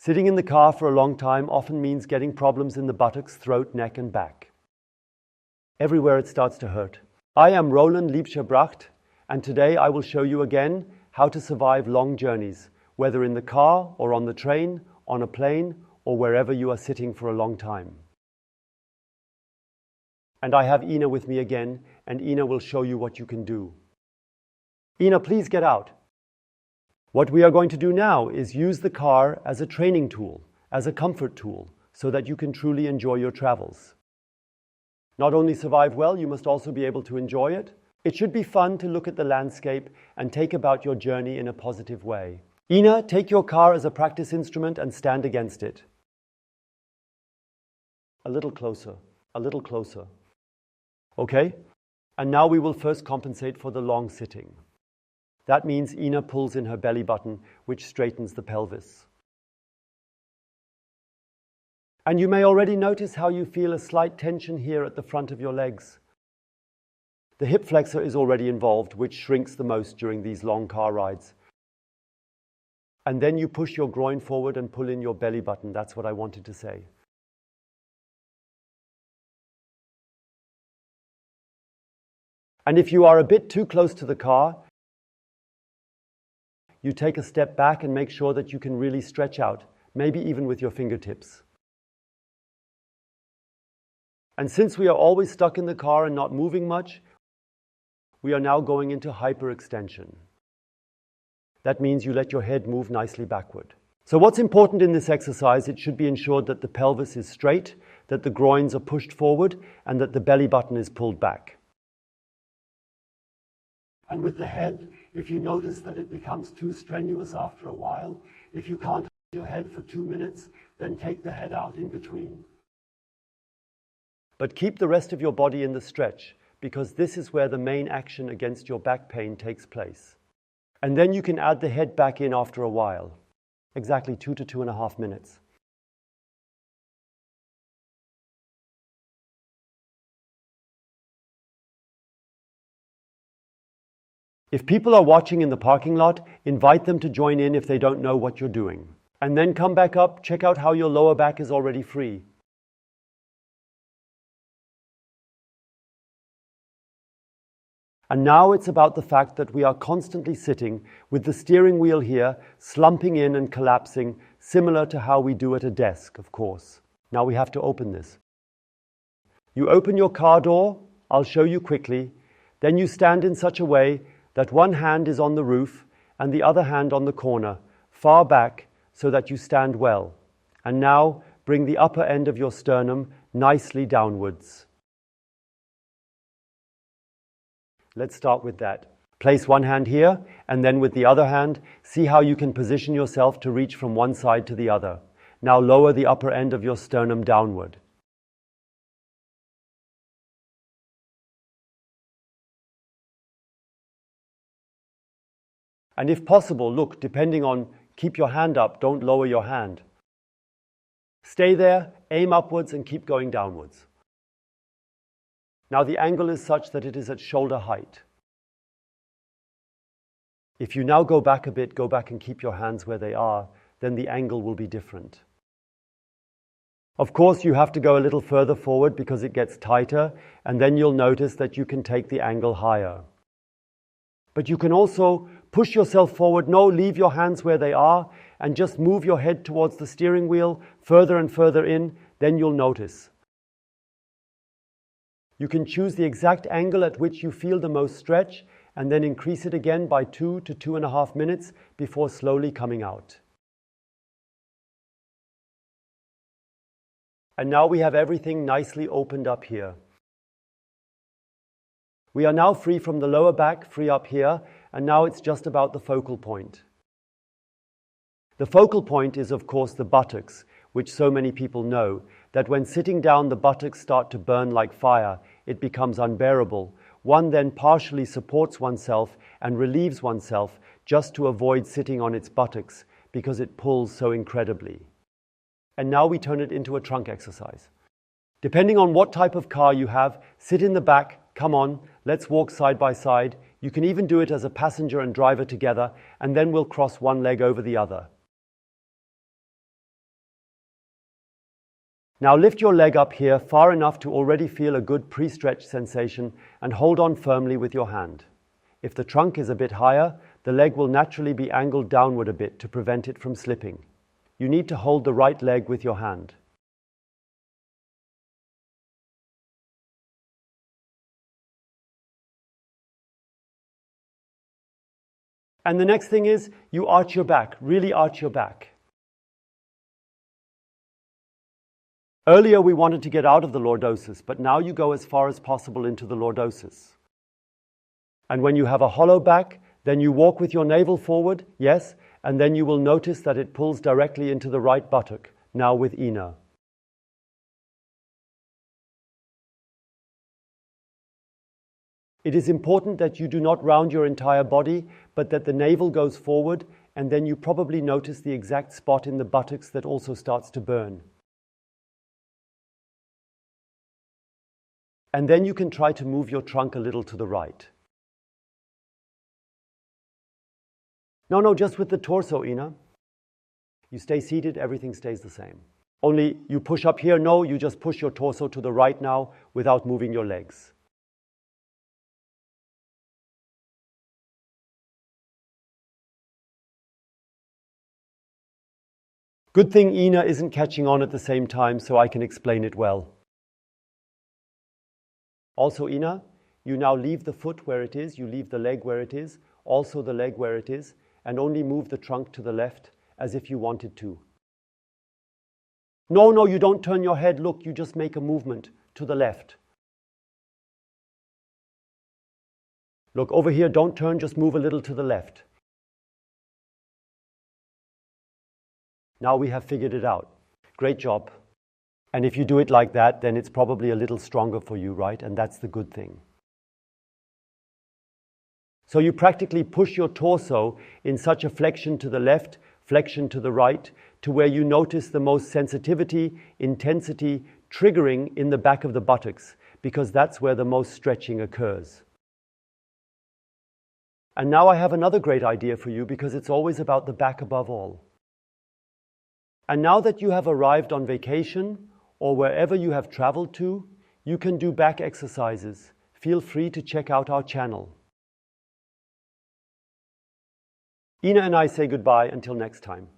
Sitting in the car for a long time often means getting problems in the buttocks, throat, neck and back. Everywhere it starts to hurt. I am Roland Liebscher Bracht, and today I will show you again how to survive long journeys, whether in the car or on the train, on a plane, or wherever you are sitting for a long time. And I have Ina with me again, and Ina will show you what you can do. Ina, please get out. What we are going to do now is use the car as a training tool, as a comfort tool, so that you can truly enjoy your travels. Not only survive well, you must also be able to enjoy it. It should be fun to look at the landscape and take about your journey in a positive way. Ina, take your car as a practice instrument and stand against it. A little closer, a little closer. Okay? And now we will first compensate for the long sitting. That means Ina pulls in her belly button, which straightens the pelvis. And you may already notice how you feel a slight tension here at the front of your legs. The hip flexor is already involved, which shrinks the most during these long car rides. And then you push your groin forward and pull in your belly button. That's what I wanted to say. And if you are a bit too close to the car, you take a step back and make sure that you can really stretch out, maybe even with your fingertips. And since we are always stuck in the car and not moving much, we are now going into hyperextension. That means you let your head move nicely backward. So what's important in this exercise, it should be ensured that the pelvis is straight, that the groins are pushed forward, and that the belly button is pulled back. And with the head, if you notice that it becomes too strenuous after a while, if you can't hold your head for 2 minutes, then take the head out in between. But keep the rest of your body in the stretch, because this is where the main action against your back pain takes place. And then you can add the head back in after a while, exactly 2 to 2.5 minutes. If people are watching in the parking lot, invite them to join in if they don't know what you're doing. And then come back up, check out how your lower back is already free. And now it's about the fact that we are constantly sitting with the steering wheel here, slumping in and collapsing, similar to how we do at a desk, of course. Now we have to open this. You open your car door, I'll show you quickly. Then you stand in such a way that one hand is on the roof and the other hand on the corner, far back, so that you stand well. And now bring the upper end of your sternum nicely downwards. Let's start with that. Place one hand here, and then with the other hand, see how you can position yourself to reach from one side to the other. Now lower the upper end of your sternum downward. And if possible, look, keep your hand up, don't lower your hand. Stay there, aim upwards and keep going downwards. Now the angle is such that it is at shoulder height. If you now go back a bit, go back and keep your hands where they are, then the angle will be different. Of course, you have to go a little further forward because it gets tighter, and then you'll notice that you can take the angle higher. But you can also push yourself forward. No, leave your hands where they are and just move your head towards the steering wheel further and further in, then you'll notice. You can choose the exact angle at which you feel the most stretch and then increase it again by 2 to 2.5 minutes before slowly coming out. And now we have everything nicely opened up here. We are now free from the lower back, free up here, and now it's just about the focal point. The focal point is, of course, the buttocks, which so many people know, that when sitting down the buttocks start to burn like fire, it becomes unbearable. One then partially supports oneself and relieves oneself just to avoid sitting on its buttocks because it pulls so incredibly. And now we turn it into a trunk exercise. Depending on what type of car you have, sit in the back, come on, let's walk side by side. You can even do it as a passenger and driver together, and then we'll cross one leg over the other. Now lift your leg up here far enough to already feel a good pre-stretch sensation and hold on firmly with your hand. If the trunk is a bit higher, the leg will naturally be angled downward a bit to prevent it from slipping. You need to hold the right leg with your hand. And the next thing is you arch your back, really arch your back. Earlier we wanted to get out of the lordosis, but now you go as far as possible into the lordosis. And when you have a hollow back, then you walk with your navel forward, yes, and then you will notice that it pulls directly into the right buttock, now with Ina. It is important that you do not round your entire body, but that the navel goes forward, and then you probably notice the exact spot in the buttocks that also starts to burn. And then you can try to move your trunk a little to the right. No, just with the torso, Ina. You stay seated, everything stays the same. Only you push up here, no, you just push your torso to the right now without moving your legs. Good thing Ina isn't catching on at the same time, so I can explain it well. Also, Ina, you now leave the foot where it is, you leave the leg where it is, also the leg where it is, and only move the trunk to the left as if you wanted to. No, you don't turn your head, look, you just make a movement to the left. Look, over here, don't turn, just move a little to the left. Now we have figured it out. Great job. And if you do it like that, then it's probably a little stronger for you, right? And that's the good thing. So you practically push your torso in such a flexion to the left, flexion to the right, to where you notice the most sensitivity, intensity, triggering in the back of the buttocks, because that's where the most stretching occurs. And now I have another great idea for you, because it's always about the back above all. And now that you have arrived on vacation or wherever you have traveled to, you can do back exercises. Feel free to check out our channel. Ina and I say goodbye until next time.